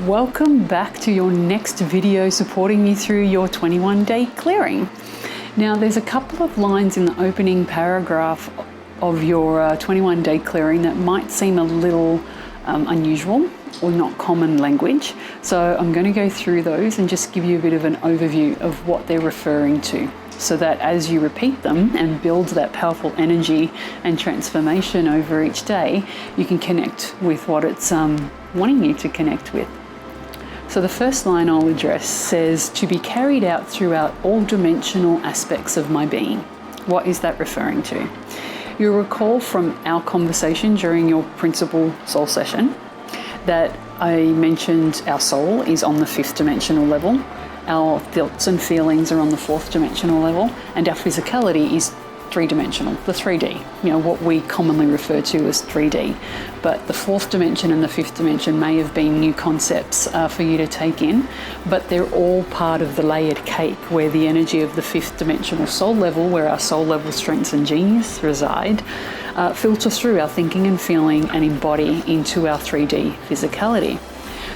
Welcome back to your next video supporting you through your 21-day clearing. Now there's a couple of lines in the opening paragraph of your 21-day clearing that might seem a little unusual or not common language. So I'm going to go through those and just give you a bit of an overview of what they're referring to, so that as you repeat them and build that powerful energy and transformation over each day, you can connect with what it's wanting you to connect with. So the first line I'll address says, to be carried out throughout all dimensional aspects of my being. What is that referring to? You'll recall from our conversation during your principal soul session that I mentioned our soul is on the 5th dimensional level, our thoughts and feelings are on the 4th dimensional level, and our physicality is 3-dimensional, the 3D, what we commonly refer to as 3D. But the 4th dimension and the 5th dimension may have been new concepts for you to take in, but they're all part of the layered cake where the energy of the 5th dimensional soul level, where our soul level strengths and genius reside, filter through our thinking and feeling and embody into our 3D physicality.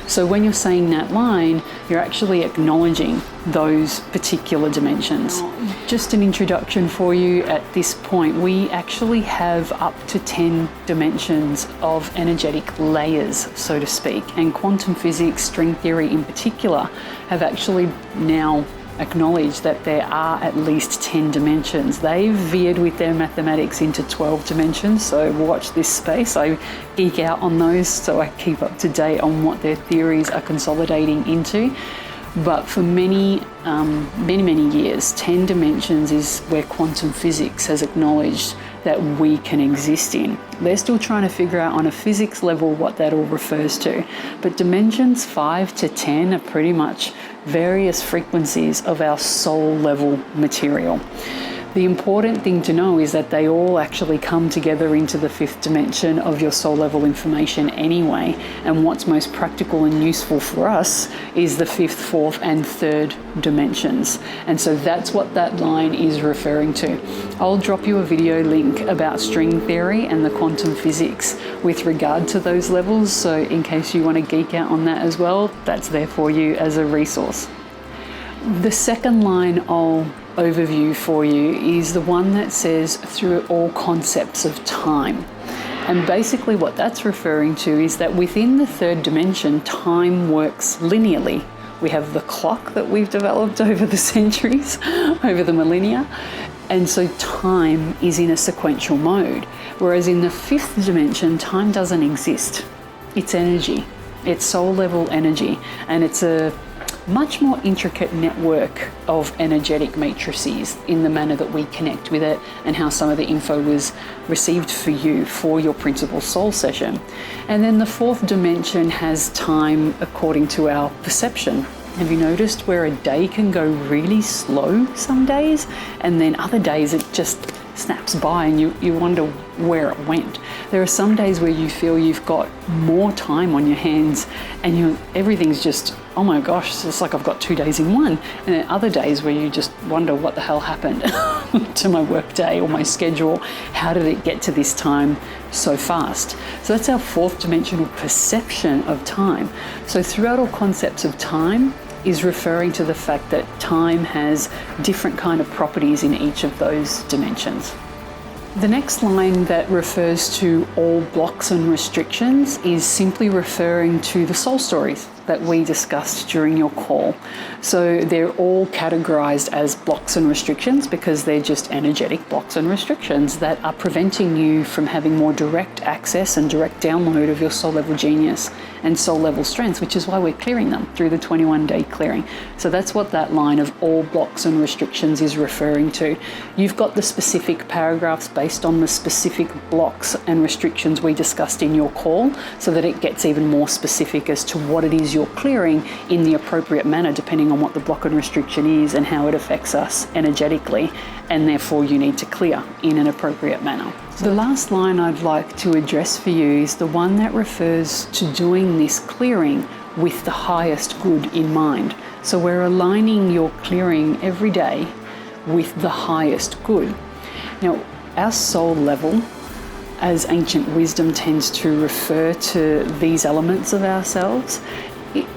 So when you're saying that line, you're actually acknowledging those particular dimensions. Just an introduction for you at this point, we actually have up to 10 dimensions of energetic layers, so to speak. And quantum physics, string theory in particular, have actually now acknowledge that there are at least 10 dimensions. They've veered with their mathematics into 12 dimensions, so watch this space. I geek out on those, so I keep up to date on what their theories are consolidating into. But for many years, 10 dimensions is where quantum physics has acknowledged that we can exist in. They're still trying to figure out on a physics level what that all refers to. But dimensions 5 to 10 are pretty much various frequencies of our soul level material. The important thing to know is that they all actually come together into the 5th dimension of your soul level information anyway. And what's most practical and useful for us is the 5th, 4th, and 3rd dimensions. And so that's what that line is referring to. I'll drop you a video link about string theory and the quantum physics with regard to those levels. So in case you want to geek out on that as well, that's there for you as a resource. The second line I'll overview for you is the one that says through all concepts of time. And basically what that's referring to is that within the 3rd dimension, time works linearly. We have the clock that we've developed over the centuries, over the millennia. And so time is in a sequential mode. Whereas in the 5th dimension, time doesn't exist. It's energy. It's soul level energy. And it's a much more intricate network of energetic matrices in the manner that we connect with it and how some of the info was received for you for your principal soul session. And then the 4th dimension has time according to our perception. Have you noticed where a day can go really slow some days, and then other days it just snaps by and you wonder where it went? There are some days where you feel you've got more time on your hands and everything's just, oh my gosh, it's like I've got 2 days in one. And then other days where you just wonder what the hell happened to my work day or my schedule. How did it get to this time so fast? So that's our 4th dimensional perception of time. So throughout all concepts of time is referring to the fact that time has different kind of properties in each of those dimensions. The next line that refers to all blocks and restrictions is simply referring to the soul stories that we discussed during your call. So they're all categorized as blocks and restrictions because they're just energetic blocks and restrictions that are preventing you from having more direct access and direct download of your soul level genius and soul level strengths, which is why we're clearing them through the 21-day clearing. So that's what that line of all blocks and restrictions is referring to. You've got the specific paragraphs based on the specific blocks and restrictions we discussed in your call, so that it gets even more specific as to what it is you're clearing in the appropriate manner, depending on what the block and restriction is and how it affects us energetically, and therefore you need to clear in an appropriate manner. The last line I'd like to address for you is the one that refers to doing this clearing with the highest good in mind. So we're aligning your clearing every day with the highest good. Now, our soul level, as ancient wisdom tends to refer to these elements of ourselves,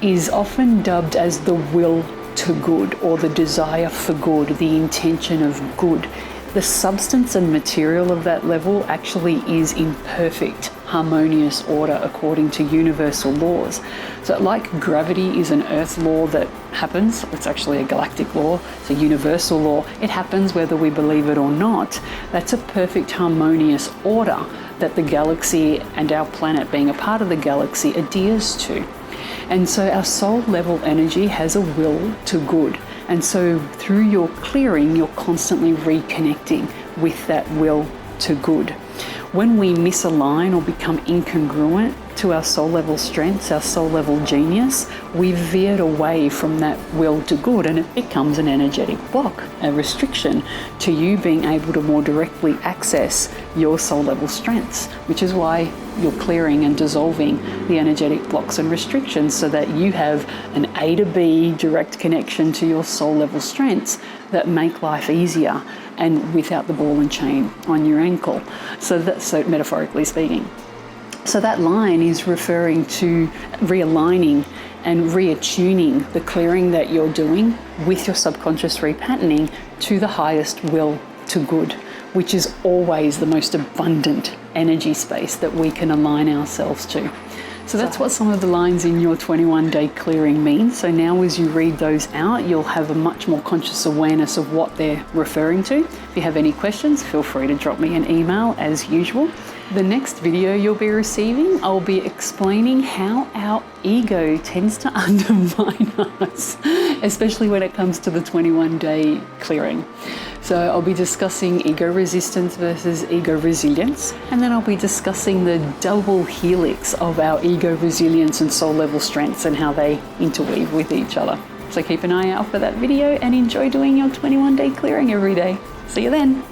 is often dubbed as the will to good, or the desire for good, the intention of good. The substance and material of that level actually is in perfect, harmonious order according to universal laws. So like gravity is an earth law that happens, it's actually a galactic law, it's a universal law, it happens whether we believe it or not. That's a perfect harmonious order that the galaxy and our planet being a part of the galaxy adheres to. And so our soul level energy has a will to good. And so through your clearing, you're constantly reconnecting with that will to good. When we misalign or become incongruent to our soul level strengths, our soul level genius, we've veered away from that will to good, and it becomes an energetic block, a restriction to you being able to more directly access your soul level strengths, which is why you're clearing and dissolving the energetic blocks and restrictions so that you have an A to B direct connection to your soul level strengths that make life easier and without the ball and chain on your ankle. So that's, so metaphorically speaking. So that line is referring to realigning and reattuning the clearing that you're doing with your subconscious repatterning to the highest will to good, which is always the most abundant energy space that we can align ourselves to. So that's what some of the lines in your 21-day clearing mean. So now as you read those out, you'll have a much more conscious awareness of what they're referring to. If you have any questions, feel free to drop me an email as usual. The next video you'll be receiving, I'll be explaining how our ego tends to undermine us, especially when it comes to the 21-day clearing. So I'll be discussing ego resistance versus ego resilience, and then I'll be discussing the double helix of our ego resilience and soul level strengths and how they interweave with each other. So keep an eye out for that video and enjoy doing your 21-day clearing every day. See you then.